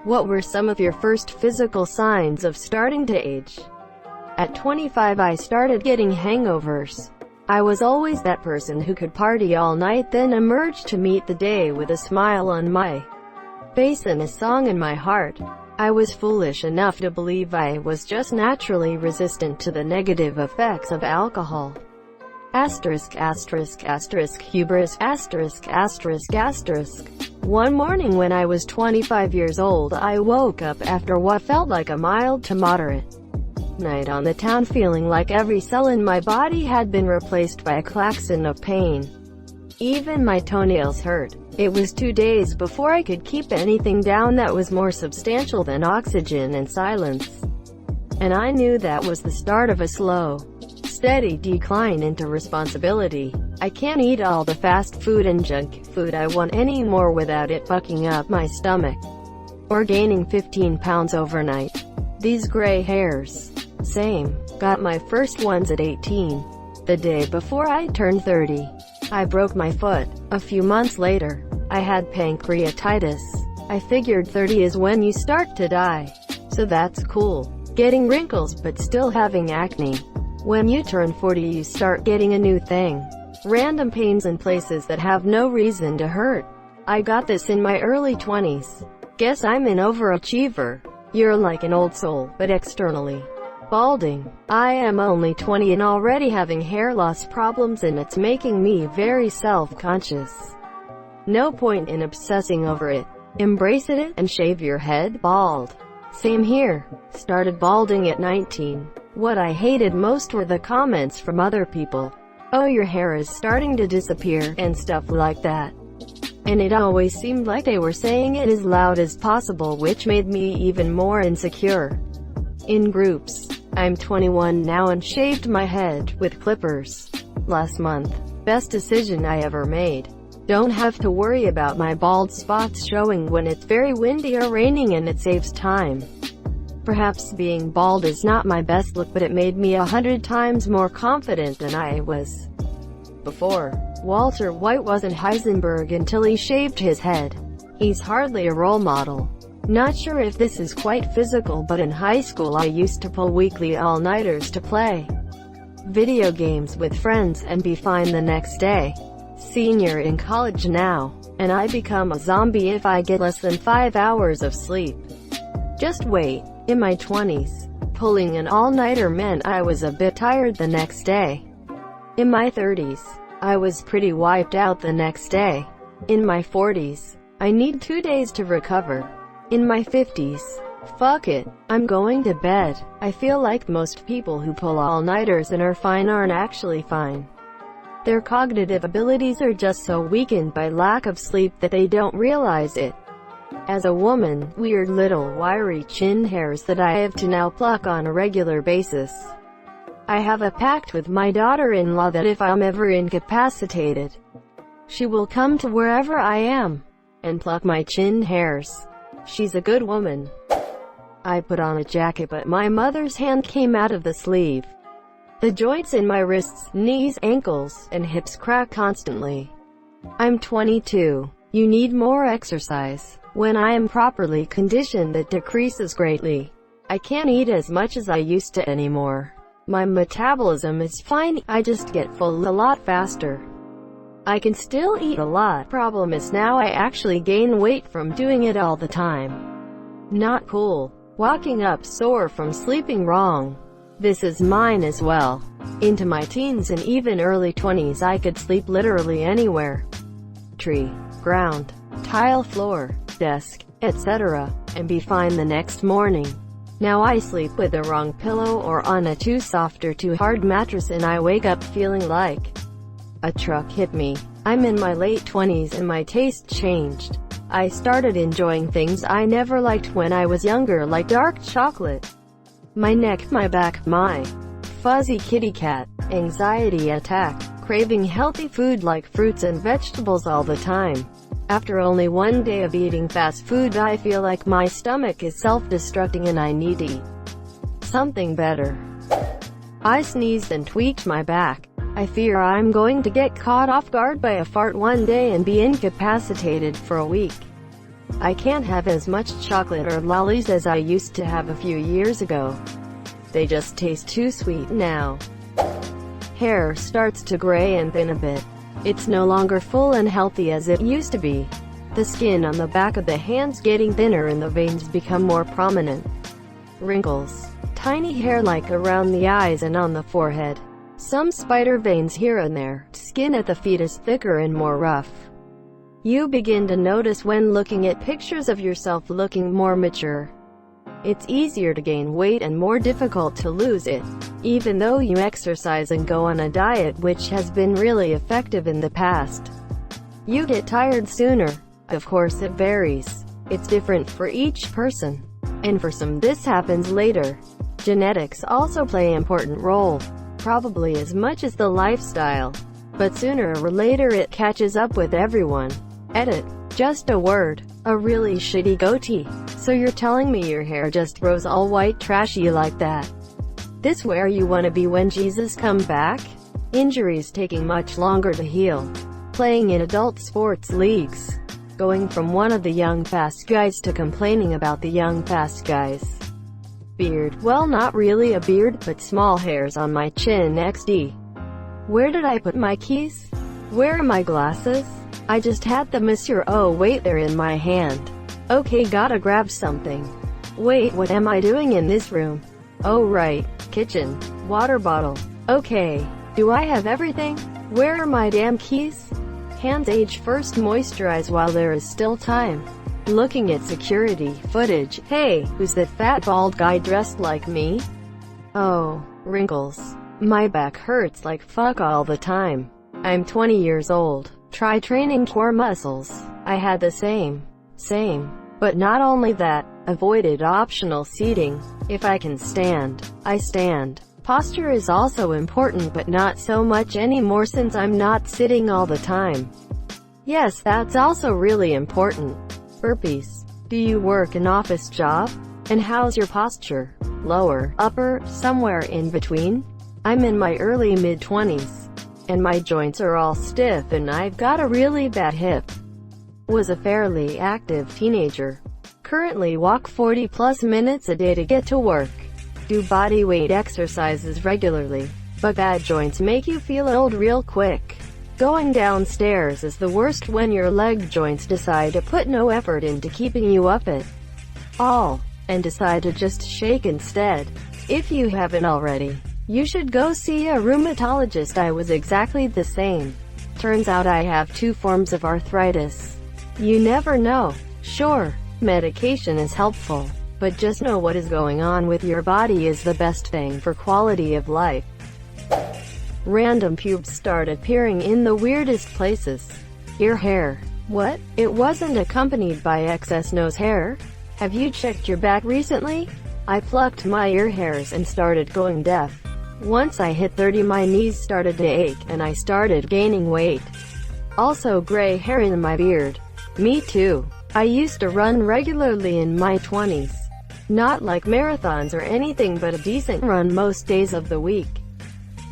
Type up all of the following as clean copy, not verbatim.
What were some of your first physical signs of starting to age? At 25 I started getting hangovers. I was always that person who could party all night then emerge to meet the day with a smile on my face and a song in my heart. I was foolish enough to believe I was just naturally resistant to the negative effects of alcohol. Hubris. One morning when I was 25 years old, I woke up after what felt like a mild to moderate night on the town feeling like every cell in my body had been replaced by a klaxon of pain. Even my toenails hurt. It was 2 days before I could keep anything down that was more substantial than oxygen and silence. And I knew that was the start of a slow, steady decline into responsibility. I can't eat all the fast food and junk food I want anymore without it fucking up my stomach or gaining 15 pounds overnight. These gray hairs. Same. Got my first ones at 18. The day before I turned 30. I broke my foot. A few months later, I had pancreatitis. I figured 30 is when you start to die. So that's cool. Getting wrinkles but still having acne. When you turn 40 you start getting a new thing. Random pains in places that have no reason to hurt. I got this in my early 20s. Guess I'm an overachiever. You're like an old soul, but externally balding. I am only 20 and already having hair loss problems, and it's making me very self-conscious. No point in obsessing over it. Embrace it and shave your head bald. Same here. Started balding at 19. What I hated most were the comments from other people. Oh, your hair is starting to disappear, and stuff like that. And it always seemed like they were saying it as loud as possible, which made me even more insecure. In groups. I'm 21 now and shaved my head with clippers last month. Best decision I ever made. Don't have to worry about my bald spots showing when it's very windy or raining, and it saves time. Perhaps being bald is not my best look, but it made me 100 times more confident than I was before. Walter White wasn't Heisenberg until he shaved his head. He's hardly a role model. Not sure if this is quite physical, but in high school I used to pull weekly all-nighters to play video games with friends and be fine the next day. Senior in college now, and I become a zombie if I get less than 5 hours of sleep. Just wait. In my 20s, pulling an all-nighter meant I was a bit tired the next day. In my 30s, I was pretty wiped out the next day. In my 40s, I need 2 days to recover. In my 50s, fuck it, I'm going to bed. I feel like most people who pull all-nighters and are fine aren't actually fine. Their cognitive abilities are just so weakened by lack of sleep that they don't realize it. As a woman, weird little wiry chin hairs that I have to now pluck on a regular basis. I have a pact with my daughter-in-law that if I'm ever incapacitated, she will come to wherever I am and pluck my chin hairs. She's a good woman. I put on a jacket, but my mother's hand came out of the sleeve. The joints in my wrists, knees, ankles, and hips crack constantly. I'm 22. You need more exercise. When I am properly conditioned, it decreases greatly. I can't eat as much as I used to anymore. My metabolism is fine, I just get full a lot faster. I can still eat a lot. Problem is now I actually gain weight from doing it all the time. Not cool. Waking up sore from sleeping wrong. This is mine as well. Into my teens and even early 20s I could sleep literally anywhere. Tree, ground, tile floor, desk, etc., and be fine the next morning. Now I sleep with the wrong pillow or on a too soft or too hard mattress and I wake up feeling like a truck hit me. I'm in my late 20s and my taste changed. I started enjoying things I never liked when I was younger, like dark chocolate, my neck, my back, my fuzzy kitty cat, anxiety attack, craving healthy food like fruits and vegetables all the time. After only 1 day of eating fast food I feel like my stomach is self-destructing and I need to eat something better. I sneezed and tweaked my back. I fear I'm going to get caught off guard by a fart one day and be incapacitated for a week. I can't have as much chocolate or lollies as I used to have a few years ago. They just taste too sweet now. Hair starts to gray and thin a bit. It's no longer full and healthy as it used to be. The skin on the back of the hands getting thinner and the veins become more prominent. Wrinkles. Tiny hair like around the eyes and on the forehead. Some spider veins here and there. Skin at the feet is thicker and more rough. You begin to notice when looking at pictures of yourself looking more mature. It's easier to gain weight and more difficult to lose it, even though you exercise and go on a diet which has been really effective in the past. You get tired sooner. Of course it varies. It's different for each person. And for some this happens later. Genetics also play an important role, probably as much as the lifestyle. But sooner or later it catches up with everyone. Edit. Just a word. A really shitty goatee. So you're telling me your hair just grows all white trashy like that? This where you want to be when Jesus come back? Injuries taking much longer to heal. Playing in adult sports leagues. Going from one of the young fast guys to complaining about the young fast guys. Beard. Well, not really a beard, but small hairs on my chin XD. Where did I put my keys? Where are my glasses? I just had them, monsieur. Oh wait, they're in my hand. Okay, gotta grab something. Wait, what am I doing in this room? Oh right, kitchen. Water bottle. Okay. Do I have everything? Where are my damn keys? Hands age first, moisturize while there is still time. Looking at security footage. Hey, who's that fat bald guy dressed like me? Oh, wrinkles. My back hurts like fuck all the time. I'm 20 years old. Try training core muscles. I had the same. But not only that, avoided optional seating. If I can stand, I stand. Posture is also important, but not so much anymore since I'm not sitting all the time. Yes, that's also really important. Burpees. Do you work an office job? And how's your posture? Lower, upper, somewhere in between? I'm in my early mid-20s. And my joints are all stiff and I've got a really bad hip. Was a fairly active teenager. Currently walk 40 plus minutes a day to get to work. Do body weight exercises regularly. But bad joints make you feel old real quick. Going downstairs is the worst when your leg joints decide to put no effort into keeping you up at all, and decide to just shake instead. If you haven't already, you should go see a rheumatologist. I was exactly the same. Turns out I have 2 forms of arthritis. You never know. Sure, medication is helpful, but just know what is going on with your body is the best thing for quality of life. Random pubes start appearing in the weirdest places. Ear hair. What? It wasn't accompanied by excess nose hair? Have you checked your back recently? I plucked my ear hairs and started going deaf. Once I hit 30, my knees started to ache and I started gaining weight. Also gray hair in my beard. Me too. I used to run regularly in my 20s. Not like marathons or anything, but a decent run most days of the week.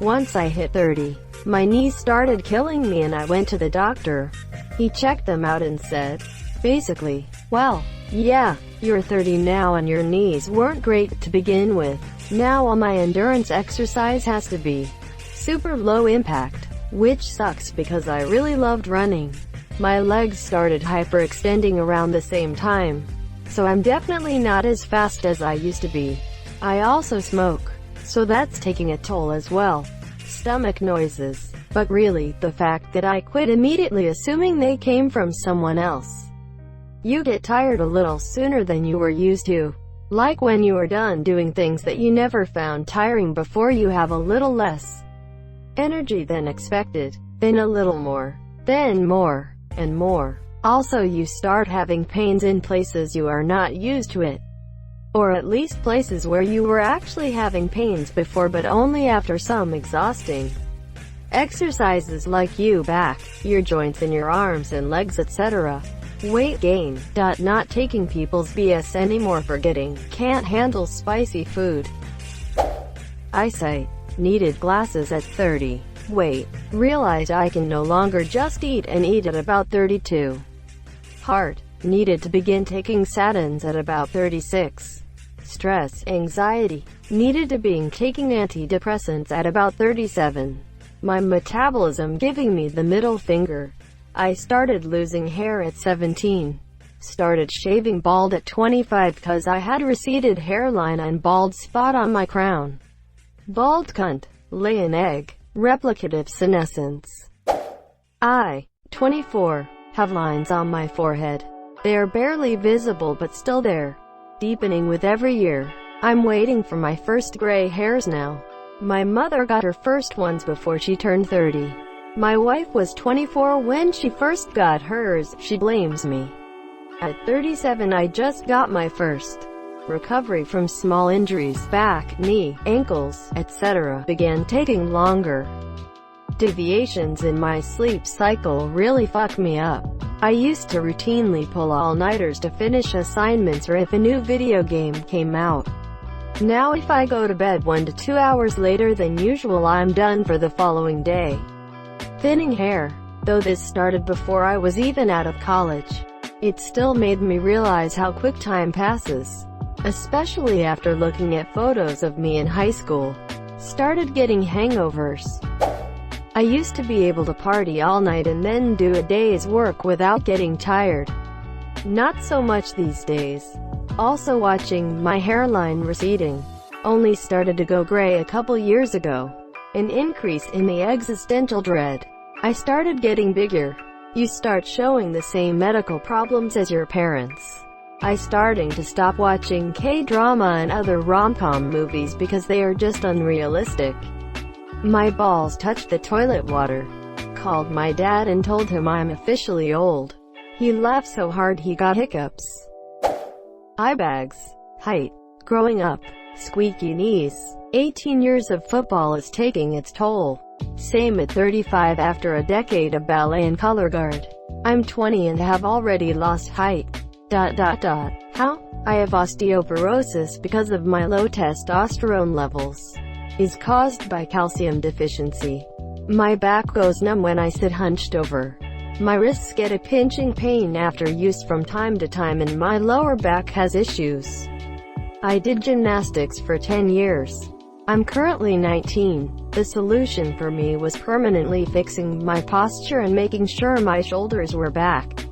Once I hit 30, my knees started killing me and I went to the doctor. He checked them out and said, basically, well, yeah, you're 30 now and your knees weren't great to begin with. Now all my endurance exercise has to be super low impact, which sucks because I really loved running. My legs started hyperextending around the same time, so I'm definitely not as fast as I used to be. I also smoke, so that's taking a toll as well. Stomach noises. But really, the fact that I quit immediately assuming they came from someone else. You get tired a little sooner than you were used to. Like when you are done doing things that you never found tiring before, you have a little less energy than expected, then a little more, then more, and more. Also, you start having pains in places you are not used to it. Or at least places where you were actually having pains before, but only after some exhausting exercises like your back, your joints in your arms and legs, etc. Weight gain. Not taking people's BS anymore. Forgetting. Can't handle spicy food. Eyesight. Needed glasses at 30. Wait. Realized I can no longer just eat and eat at about 32. Heart. Needed to begin taking statins at about 36. Stress, anxiety. Needed to begin taking antidepressants at about 37. My metabolism giving me the middle finger. I started losing hair at 17. Started shaving bald at 25 cause I had receded hairline and bald spot on my crown. Bald cunt. Lay an egg. Replicative senescence. I, 24, have lines on my forehead. They are barely visible but still there. Deepening with every year. I'm waiting for my first gray hairs now. My mother got her first ones before she turned 30. My wife was 24 when she first got hers. She blames me. At 37 I just got my first. Recovery from small injuries, back, knee, ankles, etc. began taking longer. Deviations in my sleep cycle really fuck me up. I used to routinely pull all-nighters to finish assignments or if a new video game came out. Now if I go to bed 1 to 2 hours later than usual I'm done for the following day. Thinning hair. Though this started before I was even out of college, it still made me realize how quick time passes. Especially after looking at photos of me in high school. Started getting hangovers. I used to be able to party all night and then do a day's work without getting tired. Not so much these days. Also watching my hairline receding. Only started to go gray a couple years ago. An increase in the existential dread. I started getting bigger. You start showing the same medical problems as your parents. I starting to stop watching K-drama and other rom-com movies because they are just unrealistic. My balls touched the toilet water. Called my dad and told him I'm officially old. He laughed so hard he got hiccups. Eye bags. Height. Growing up. Squeaky knees. 18 years of football is taking its toll. Same at 35 after a decade of ballet and color guard. I'm 20 and have already lost height. How? I have osteoporosis because of my low testosterone levels. Is caused by calcium deficiency. My back goes numb when I sit hunched over. My wrists get a pinching pain after use from time to time and my lower back has issues. I did gymnastics for 10 years. I'm currently 19. The solution for me was permanently fixing my posture and making sure my shoulders were back.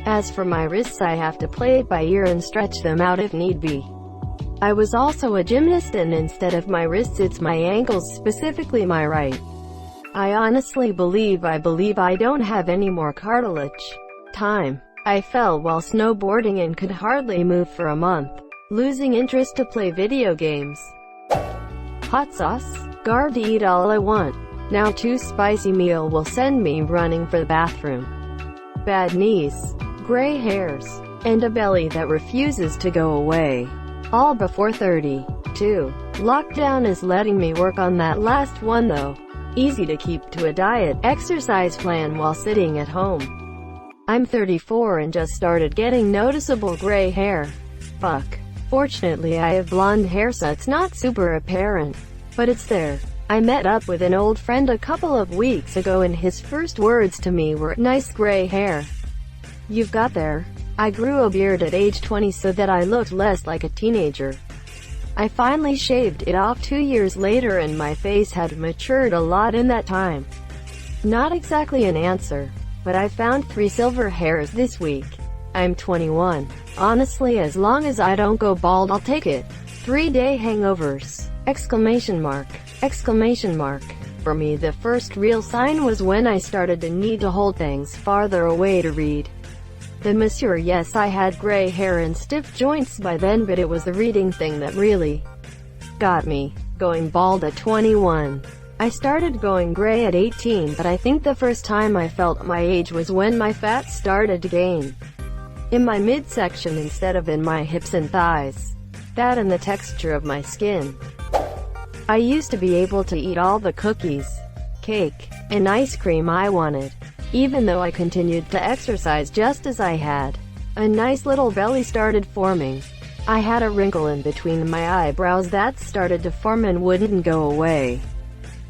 As for my wrists I have to play it by ear and stretch them out if need be. I was also a gymnast and instead of my wrists it's my ankles, specifically my right. I honestly believe I don't have any more cartilage. I fell while snowboarding and could hardly move for a month. Losing interest to play video games. Hot sauce? Guard to eat all I want. Now too spicy meal will send me running for the bathroom. Bad knees. Gray hairs. And a belly that refuses to go away. All before 30. 2. Lockdown is letting me work on that last one though. Easy to keep to a diet, exercise plan while sitting at home. I'm 34 and just started getting noticeable gray hair. Fuck. Fortunately I have blonde hair so it's not super apparent. But it's there. I met up with an old friend a couple of weeks ago and his first words to me were, "Nice gray hair. You've got there." I grew a beard at age 20 so that I looked less like a teenager. I finally shaved it off 2 years later and my face had matured a lot in that time. Not exactly an answer, but I found 3 silver hairs this week. I'm 21. Honestly, as long as I don't go bald I'll take it. 3-day hangovers! Exclamation mark. Exclamation mark. For me the first real sign was when I started to need to hold things farther away to read. The monsieur, yes, I had gray hair and stiff joints by then, but it was the reading thing that really got me. Going bald at 21. I started going gray at 18, but I think the first time I felt my age was when my fat started to gain in my midsection instead of in my hips and thighs. That and the texture of my skin. I used to be able to eat all the cookies, cake, and ice cream I wanted. Even though I continued to exercise just as I had. A nice little belly started forming. I had a wrinkle in between my eyebrows that started to form and wouldn't go away.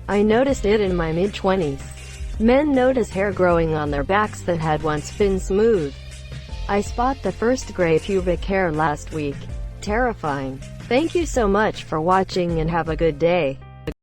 I noticed it in my mid-20s. Men notice hair growing on their backs that had once been smooth. I spot the first gray pubic hair last week. Terrifying. Thank you so much for watching and have a good day.